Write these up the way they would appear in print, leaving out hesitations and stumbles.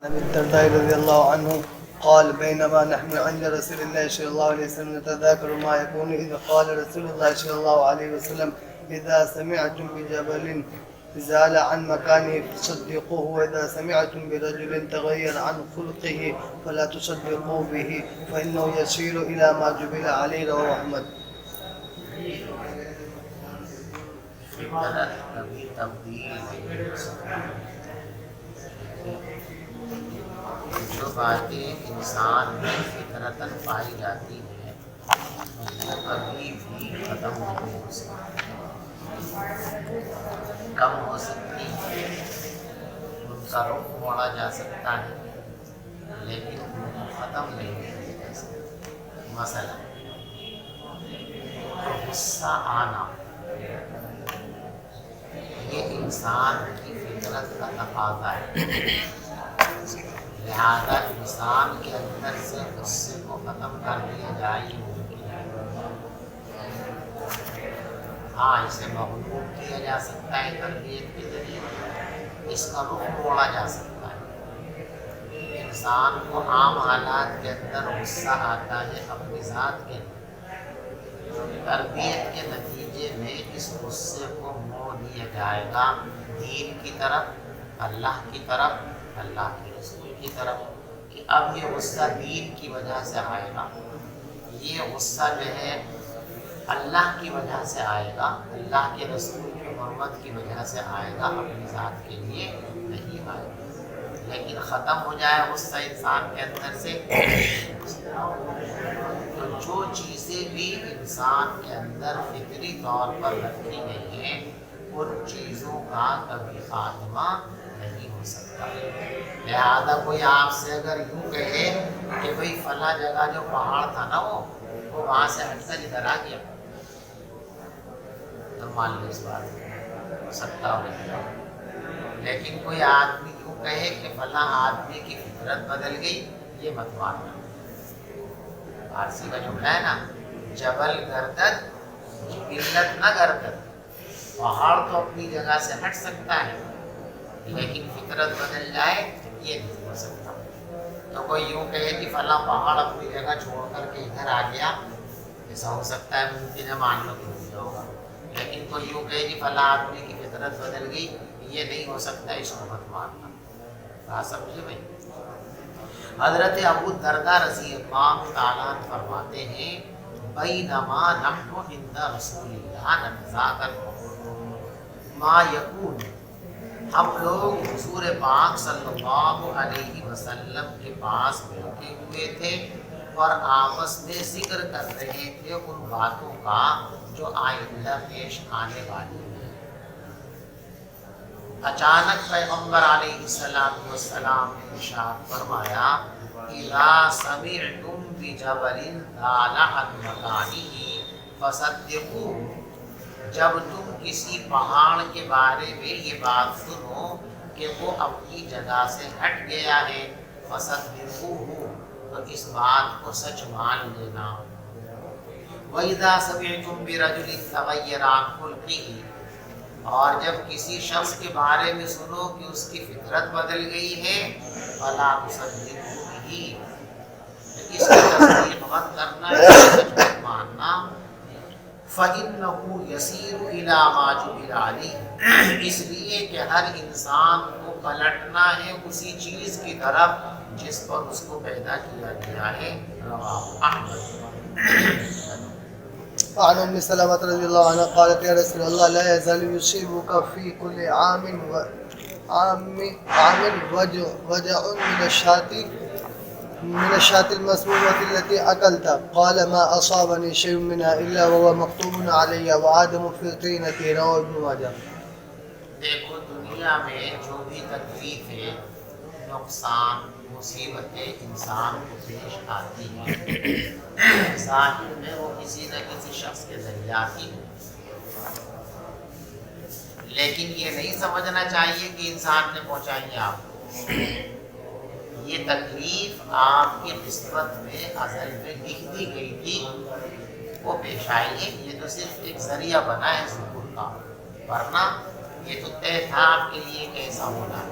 أبي الدرداء رضي الله عنه قال بينما نحن عند رسول الله صلى الله عليه وسلم نتذاكر ما يكون إذا قال رسول الله صلى الله عليه وسلم إذا سمعتم بجبل زال عن مكانه فصدقوه وإذا سمعتم برجل تغير عن خلقه فلا تصدقوا به فإنه يسير إلى ما جبل عليه رواه أحمد. فطرت کبھی تبدیل نہیں ہو سکتی. جو باتیں انسان میں فطرتاً پائی جاتی ہیں وہ کبھی بھی ختم نہیں ہو سکتی. کم ہو سکتی ہیں، ان کا رخ موڑا جا سکتا ہے، لیکن ختم نہیں کیا جا سکتا. مثلا غصہ آنا یہ انسان کی فطرت کا تقاضا ہے، لہذا انسان کے اندر سے غصے کو ختم کر دیا جائے یہ ممکن ہے. ہاں، اسے مغلوب کیا جا سکتا ہے تربیت کے ذریعے، اس کا رخ موڑا جا سکتا ہے. انسان کو عام حالات کے اندر غصہ آتا ہے اپنی ذات کے اندر، تربیت کے نتیجے میں اس غصے کو موڑ دیا جائے گا دین کی طرف، اللہ کی طرف، اللہ کے رسول کی طرف، کہ اب یہ غصہ دین کی وجہ سے آئے گا، یہ غصہ جو ہے اللہ کی وجہ سے آئے گا، اللہ کے رسول کی حرمت کی وجہ سے آئے گا، اپنی ذات کے لیے نہیں آئے گا. لیکن ختم ہو جائے غصہ انسان کے اندر سے، تو جو چیزیں بھی انسان کے اندر فطری طور پر رکھی گئی ہیں ان چیزوں کا کبھی خاتمہ نہیں ہو سکتا. لہذا کوئی آپ سے اگر یوں کہے کہ بھئی فلاں جگہ جو پہاڑ تھا نا وہ وہاں سے ہٹ کر ادھر آ گیا، تو مان لو اس بات ہو سکتا ہو. لیکن کوئی آدمی یوں کہے کہ فلاں آدمی کی فطرت بدل گئی، یہ مت ماننا. فارسی کا جملہ ہے نا، جبل گردد علت نہ گردد. پہاڑ تو اپنی جگہ سے ہٹ سکتا ہے لیکن فطرت بدل جائے یہ نہیں ہو سکتا. تو کوئی یوں کہے کہ فلاں پہاڑ اپنی جگہ چھوڑ کر کے ادھر آ گیا، ایسا ہو سکتا ہے، ممکن ہے، مان لو کہ نہیں ہوگا. لیکن کوئی یوں کہے کہ فلاں آدمی کی فطرت بدل گئی، یہ نہیں ہو سکتا، اس کو مت ماننا. بات سمجھے بھائی؟ حضرت ابو الدرداء رضی اللہ تعالیٰ فرماتے ہیں بینما نحن عند رسول اللہ نتذاکر ما یکون، ہم لوگ حضور پاک صلی اللہ علیہ وسلم کے پاس بیٹھے ہوئے تھے اور آپس میں ذکر کر رہے تھے ان باتوں کا جو آئندہ پیش آنے والی ہیں. اچانک پیغمبر علیہ السلام نے ارشاد فرمایا اذا سمعتم بجبل زال عن مکانہ فصدقوه، جب تم کسی پہاڑ کے بارے میں یہ بات سنو کہ وہ اپنی جگہ سے ہٹ گیا ہے، فصدقوه، تو اس بات کو سچ مان لینا. وَإِذَا سَمِعْتُمْ بِرَجُلٍ تَغَيَّرَ عَنْ خُلْقِهِ، اور جب کسی شخص کے بارے میں سنو کہ اس کی فطرت بدل گئی ہے، فَلَا تُصَدِّقُوا بِهِ، اس کی تصدیق مت کرنا، اس کو سچ مت ماننا. فَإِنَّهُ يَسِيرُ إِلَى مَا جُبِلَ عَلَيْهِ، اس لیے کہ ہر انسان کو پلٹنا ہے اسی چیز کی طرف جس پر اس کو پیدا کیا گیا ہے. رواہ احمد. عن ام سلمة رضي الله عنها قالت يا رسول الله لا يزال يصيبك في كل عام وجع من الشاة المسمومة التي أكلت، قال ما أصابني شيء منها إلا وهو مكتوب علي وآدم في طينته. رواه ابن ماجه. دیکھو دنیا میں جو بھی تکلیفیں، نقصان، مصیبتیں انسان کو پیش آتی ہیں، ظاہر میں وہ کسی نہ کسی شخص کے ذریعے آتی ہیں، لیکن یہ نہیں سمجھنا چاہیے کہ انسان نے پہنچائی ہے آپ کو. یہ تکلیف آپ کی قسمت میں اصل میں لکھ دی گئی تھی، وہ پیش آئی ہے. یہ تو صرف ایک ذریعہ بنا ہے ظہور کا، ورنہ یہ تو طے تھا آپ کے لیے کیسا ہونا ہے.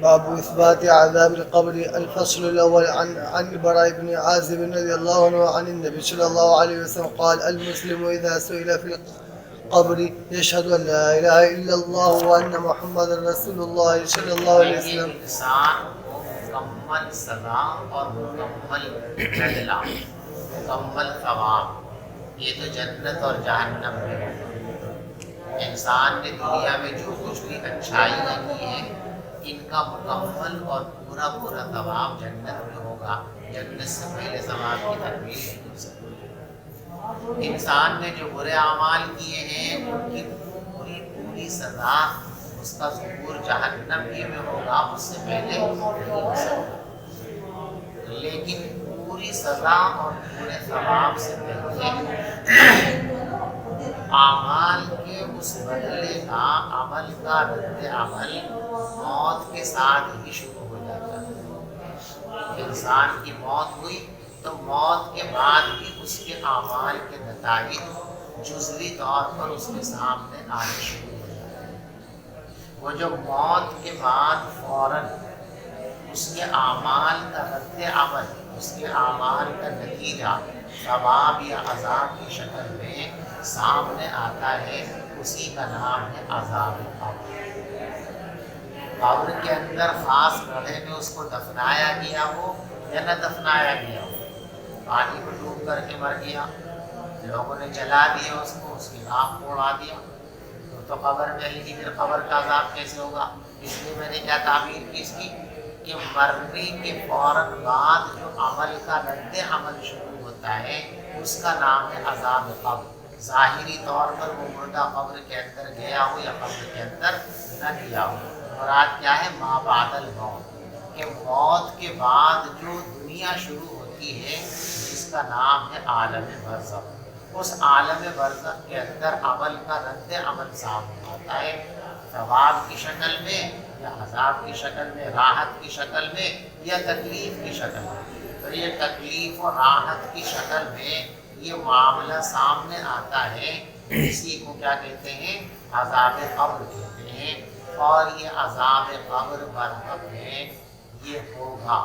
باب إثبات عذاب القبر. الفصل الأول عن البراء بن عازب رضي الله عنه عن النبي صلى الله عليه وسلم قال المسلم إذا سئل في القبر يشهد أن لا إله إلا الله وأن محمد رسول الله صلى الله عليه وسلم. مکمل سزا اور مکمل بدلہ، مکمل ثواب، یہ تو جنت اور جہنم میں ہوگا۔ انسان نے دنیا میں جو کچھ بھی اچھائیاں کی ہیں ان کا مکمل اور پورا پورا ثواب جنت میں ہوگا، جنت سے پہلے ثواب کی تکمیل نہیں ہو سکتی۔ انسان نے جو برے اعمال کیے ہیں ان کی پوری پوری سزا، اس کا ظہور جہنم ہی میں ہوگا، اس سے پہلے نہیں ہو سکتا۔ لیکن پوری سزا اور پورے ثواب سے پہلے اعمال کے اس بدلے کا، عمل کا رد عمل موت کے ساتھ ہی شروع ہو جاتا ہے۔ انسان کی موت ہوئی تو موت کے بعد بھی اس کے اعمال کے نتائج جزوی طور پر اس کے سامنے آنے شروع ہو جاتے ہیں۔ وہ جو موت کے بعد فوراً اس کے اعمال کا رد عمل، اس کے اعمال کا نتیجہ ثواب یا عذاب کی شکل میں سامنے آتا ہے، اسی کا نام ہے عذاب قبر۔ قبر کے اندر خاص گڑھے میں اس کو دفنایا گیا ہو یا نہ دفنایا گیا ہو، پانی میں ڈوب کر کے مر گیا، لوگوں نے جلا دیا اس کو، اس کی راکھ کو اڑا دیا، تو قبر میں ہی نہیں، پھر قبر کا عذاب کیسے ہوگا؟ اس لیے میں نے کیا تعبیر کی اس کی کہ مرنے کے فوراً بعد جو عمل کا رد عمل شروع ہوتا ہے اس کا نام ہے عذاب قبر۔ ظاہری طور پر وہ مردہ قبر کے اندر گیا ہو یا قبر کے اندر نہ گیا ہو، مراد کیا ہے؟ ما بعد الموت، کہ موت کے بعد جو دنیا شروع ہوتی ہے جس کا نام ہے عالم برزخ، اس عالم برزخ کے اندر عمل کا رد عمل سامنے آتا ہے، ثواب کی شکل میں یا عذاب کی شکل میں، راحت کی شکل میں یا تکلیف کی شکل میں۔ تو یہ تکلیف اور راحت کی شکل میں یہ معاملہ سامنے آتا ہے، اسی کو کیا کہتے ہیں؟ عذاب قبر کہتے ہیں۔ اور یہ عذاب قبر برحق ہے، یہ ہوگا،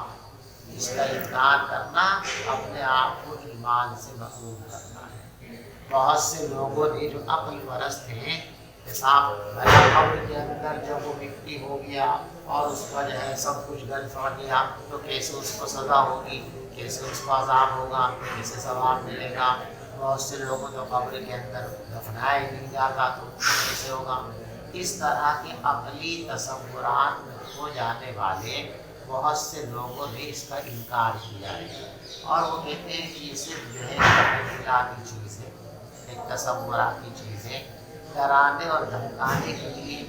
اس کا انکار کرنا اپنے آپ کو ایمان سے محروم کرنا ہے۔ بہت سے لوگوں نے جو عقل پرست ہیں، قبر کے اندر جب وہ مٹی ہو گیا اور اس کا جو ہے سب کچھ گل پڑ گیا تو کیسے اس کو سزا ہوگی، کیسے اس کو عذاب ہوگا، کیسے ثواب ملے گا۔ بہت سے لوگوں جو قبر کے اندر دفنایا نہیں جاتا تو کیسے ہوگا۔ اس طرح کے عقلی تصورات میں ہو جانے والے بہت سے لوگوں نے اس کا انکار کیا ہے، اور وہ کہتے ہیں کہ یہ صرف جو ہے خیالاتی چیز ہے، ایک تصوراتی چیز ہے، ڈرانے اور دھمکانے کے لیے،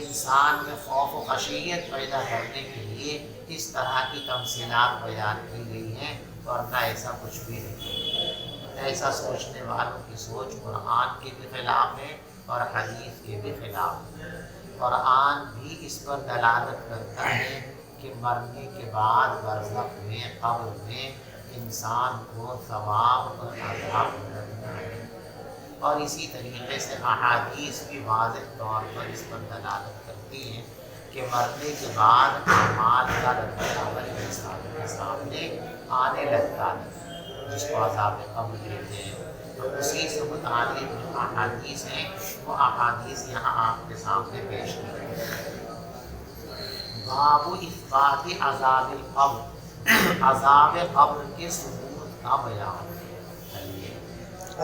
انسان میں خوف و خشیت پیدا کرنے کے لیے اس طرح کی تمثیلات بیان کی گئی ہیں، ورنہ ایسا کچھ بھی نہیں۔ ایسا سوچنے والوں کی سوچ قرآن کے بھی خلاف ہے اور حدیث کے بھی خلاف ہے۔ قرآن بھی اس پر دلالت کرتا ہے کہ مرنے کے بعد برزخ میں، قبر میں انسان کو ثواب اور عذاب ملنا ہے، اور اسی طریقے سے احادیث بھی واضح طور پر اس پر دلالت کرتی ہیں کہ مرنے کے بعد اعمال کا رد عمل انسان کے سامنے آنے لگتا ہے، جس کو عذاب قبر کہتے ہیں۔ تو اسی سے متعلق جو احادیث ہیں وہ احادیث یہاں آپ کے سامنے پیش کی گئی ہیں۔ باب اثبات عذاب القبر، عذاب قبر کے ثبوت کا بیان۔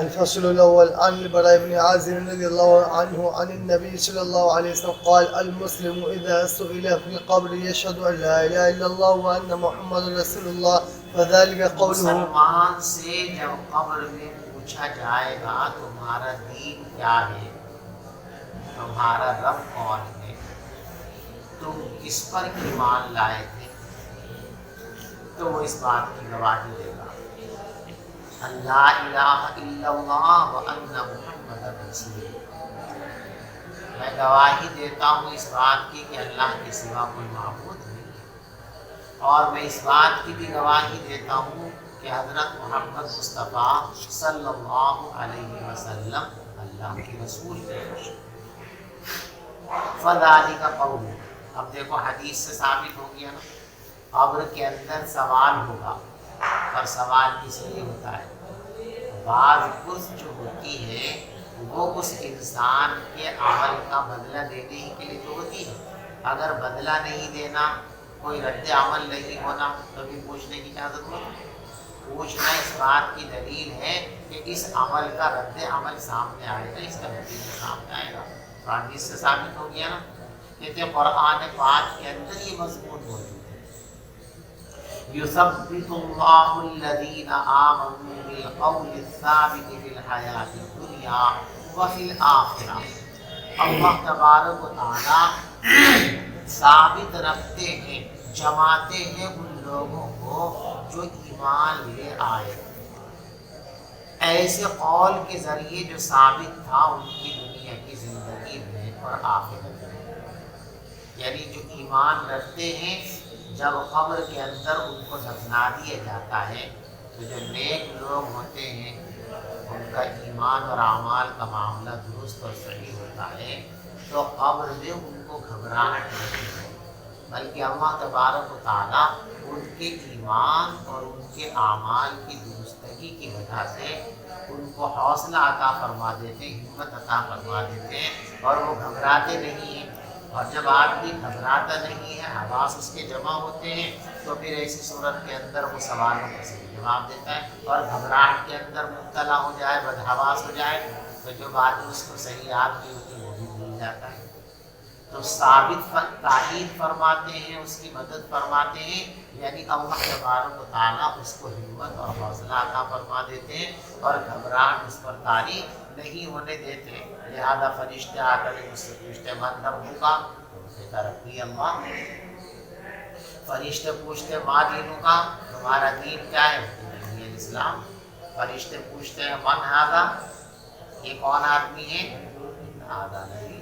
الفصل الأول عن البراء بن عازب رضي الله عنه عن النبي صلى الله عليه وسلم قال المسلم إذا سئل في القبر يشهد أن لا إله إلا الله وأن محمد رسول الله فذلك قوله۔ مسلمان سے جب قبر میں پوچھا جائے گا تمہارا دین کیا ہے، تمہارا رب کون ہے، تم کس پر ایمان لائے تھے، تو وہ اس بات کی گواہی دے گا لا الہ الا اللہ وان محمد رسول اللہ، میں گواہی دیتا ہوں اس بات کی کہ اللہ کے سوا کوئی معبود نہیں ہے، اور میں اس بات کی بھی گواہی دیتا ہوں کہ حضرت محمد مصطفیٰ صلی اللہ علیہ وسلم اللہ کے رسول ہیں۔ فذالک قول، اب دیکھو حدیث سے ثابت ہو گیا نا، قبر کے اندر سوال ہوگا، اور سوال کس لیے ہوتا ہے؟ بعض پرس جو ہوتی ہے وہ اس انسان کے عمل کا بدلہ دینے ہی کے لیے تو ہوتی ہے، اگر بدلہ نہیں دینا، کوئی رد عمل نہیں ہونا، کبھی پوچھنے کی کیا ضرورت ہے؟ پوچھنا اس بات کی دلیل ہے کہ اس عمل کا رد عمل سامنے آئے گا، اس کا نتیجہ سامنے آئے گا۔ حدیث سے ثابت ہو گیا نا، کہتے ہیں قرآن پاک کے اندر یہ مضمون موجود ہے، یثبت اللہ الذین آمنوا بالقول الثابت فی الحیاۃ الدنیا وفی الآخرہ۔ اللہ تبارک و تعالی ثابت رکھتے ہیں، جماتے ہیں ان لوگوں کو جو ایمان لے آئے، ایسے قول کے ذریعے جو ثابت تھا ان کی دنیا کی زندگی میں اور آخرت میں، یعنی جو ایمان رکھتے ہیں جب قبر کے اندر ان کو دفنا دیا جاتا ہے تو جو نیک لوگ ہوتے ہیں ان کا ایمان اور اعمال کا معاملہ درست اور صحیح ہوتا ہے تو قبر میں ان کو گھبراہٹ نہیں ہے، بلکہ اللہ تبارک و تعالیٰ ان کے ایمان اور ان کے اعمال کی درستگی کی وجہ سے ان کو حوصلہ عطا فرما دیتے ہیں، ہمت عطا فرما دیتے ہیں، اور وہ گھبراتے نہیں ہیں۔ اور جب آدمی گھبراتا نہیں ہے، حواس اس کے جمع ہوتے ہیں، تو پھر ایسی صورت کے اندر وہ سوالوں کا صحیح جواب دیتا ہے، اور گھبراہٹ کے اندر مبتلا ہو جائے، بدحواس ہو جائے، تو جو بات اس کو صحیح یاد نہیں ہوتی وہ بھی بھول جاتا ہے۔ تو ثابت تائید فرماتے ہیں، اس کی مدد فرماتے ہیں، یعنی اللہ تبارک و تعالیٰ اس کو ہمت اور حوصلہ عطا فرما دیتے ہیں اور گھبراہٹ اس پر طاری نہیں ہونے دیتے۔ لہذا فرشتے آ کر اس سے پوچھتے من ربک کا، کہتا ربی اللہ۔ فرشتے پوچھتے ما دینوں کا، تمہارا دین کیا ہے؟ دین اسلام۔ فرشتے پوچھتے ہیں من ھذا، یہ کون آدمی ہے؟ ھذا نبی،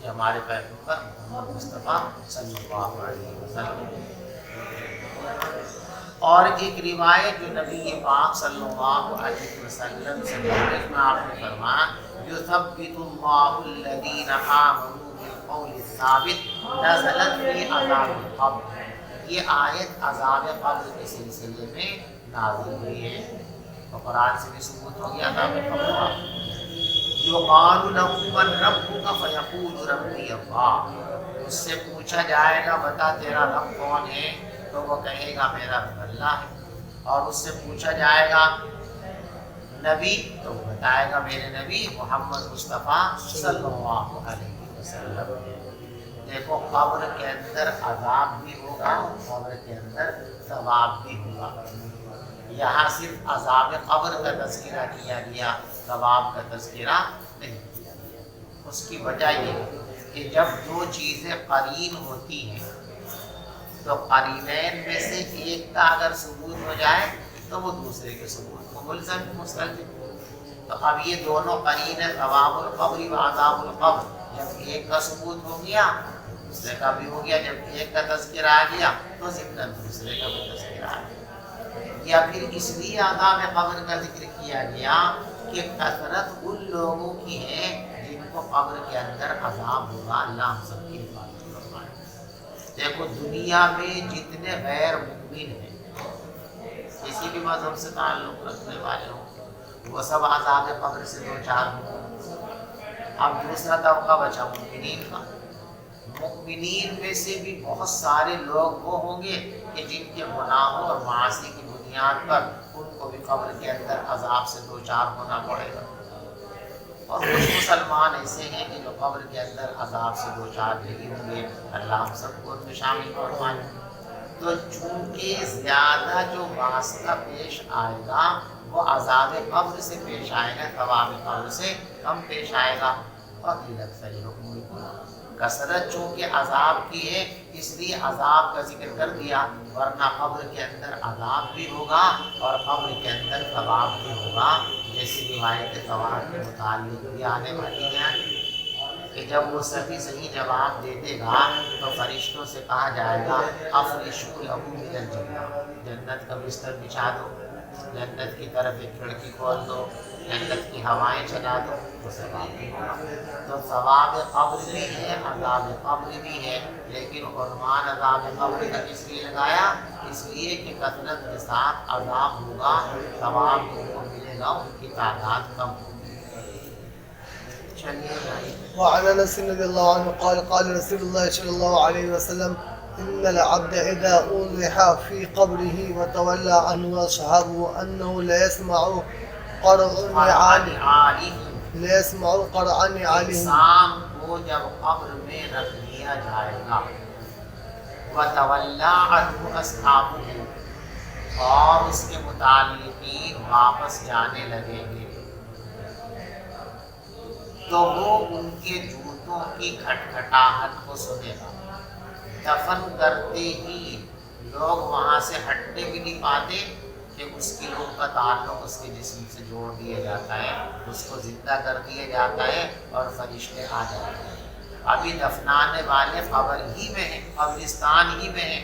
یہ ہمارے پیغمبر محمد مصطفیٰ صلی اللہ علیہ وسلم۔ اور ایک روایت جو نبی پاک صلی اللہ علیہ وسلم سے میں آپ نے فرمایا یثبت اللہ الذین آمنوا بالقول الثابت نزلت فی عذاب القبر، یہ آیت عذاب قبر کے سلسلے میں نازل ہوئی ہے، اور قرآن سے بھی ثبوت ہو گیا عذاب قبر کا۔ یقال له من ربک فیقول ربی اللہ، اس سے پوچھا جائے گا بتا تیرا رب کون ہے، تو وہ کہے گا میرا رب اللہ ہے۔ اور اس سے پوچھا جائے گا نبی، تو وہ بتائے گا میرے نبی محمد مصطفیٰ صلی اللہ علیہ وسلم۔ دیکھو قبر کے اندر عذاب بھی ہوگا، قبر کے اندر ثواب بھی ہوگا۔ یہاں صرف عذاب قبر کا تذکرہ کیا گیا، ثواب کا تذکرہ نہیں کیا گیا۔ اس کی وجہ یہ ہے کہ جب دو چیزیں قرین ہوتی ہیں تو قرینین میں سے ایک کا اگر ثبوت ہو جائے تو وہ دوسرے کے ثبوت کو مستلزم۔ تو اب یہ دونوں قرین ہیں، ثواب القبر و عذاب القبر، جب ایک کا ثبوت ہو گیا دوسرے کا بھی ہو گیا، جب ایک کا تذکرہ آ گیا تو ضمن دوسرے کا بھی تذکرہ آ گیا۔ یا پھر اس لیے عذاب قبر کا ذکر کیا گیا کہ کثرت ان لوگوں کی ہے جن کو قبر کے اندر عذاب ہوگا، اللہ ہم سب کی حفاظت فرمائے۔ دیکھو دنیا میں جتنے غیر مؤمن ہیں، کسی بھی مذہب سے تعلق رکھنے والے ہوں، وہ سب عذاب قبر سے دو چار ہوں۔ اب دوسرا طبقہ بچا مؤمنین کا۔ مؤمنین میں سے بھی بہت سارے لوگ وہ ہوں گے کہ جن کے گناہوں اور معاصی کی بنیاد پر ان کو بھی قبر کے اندر عذاب سے دو چار ہونا پڑے گا، اور کچھ مسلمان ایسے ہیں کہ جو قبر کے اندر عذاب سے دو چار نہیں ہوں گے، اللہ ہم سب کو ان میں شامل فرمائے۔ تو چونکہ زیادہ جو واسطہ پیش آئے گا وہ عذاب قبر سے پیش آئے گا، ثواب قبر سے کم پیش آئے گا۔ اور کثرت چونکہ عذاب کی ہے اس لیے عذاب کا ذکر کر دیا، ورنہ قبر کے اندر عذاب بھی ہوگا اور قبر کے اندر ثواب بھی ہوگا، جیسی روایت ثواب کے متعلق بھی آنے والی ہیں کہ جب وہ صحیح جواب دے دے گا تو فرشتوں سے کہا جائے گا افرشوا لہ من الجنہ، جنت کا بستر بچھا دو، جنت کی طرف ایک کھڑکی کھول دو، جنت کی ہوائیں چلا دو، تو ثواب بھی ہوگا۔ تو ثواب قبر بھی ہے، عذاب قبر بھی ہے، لیکن عنوان عذاب قبر کا کس لیے لگایا؟ اس لیے کہ کثرت کے ساتھ عذاب ہوگا، ثواب ان کو ملے گا، ان کی تعداد کم ہوگی۔ چلیے بھائی۔ وعن انس رضی اللہ عنہ قال قال رسول اللہ صلی اللہ علیہ وسلم ان العبد اذا اوضح في قبره وتولى عنه اصحابه انه لا يسمع قرع نعالهم انسان کو جب قبر میں رکھ دیا جائے گا وتولى عنه اصحابه، اور اس کے متعلقین واپس جانے لگیں گے، تو وہ ان کے جوتوں کی کھٹکھٹاہٹ کو سنے گا۔ دفن کرتے ہی لوگ وہاں سے ہٹنے بھی نہیں پاتے کہ اس کی روح کا تعلق اس کے جسم سے جوڑ دیا جاتا ہے، اس کو زندہ کر دیا جاتا ہے اور فرشتے آ جاتے ہیں۔ ابھی دفنانے والے قبر ہی میں ہیں، قبرستان ہی میں ہیں،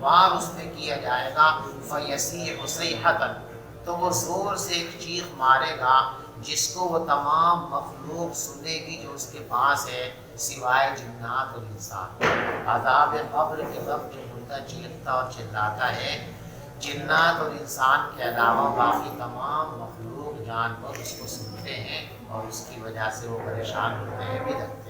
وار اس پہ کیا جائے گا، فَيَسِيحُ صَيْحَةً، تو وہ زور سے ایک چیخ مارے گا جس کو وہ تمام مخلوق سنے گی جو اس کے پاس ہے سوائے جنات اور انسان۔ عذاب قبر کے وقت جو مردہ چیختا اور چلاتا ہے، جنات اور انسان کے علاوہ باقی تمام مخلوق جانور اس کو سنتے ہیں اور اس کی وجہ سے وہ پریشان ہوتے ہیں بھی لگتے ہیں۔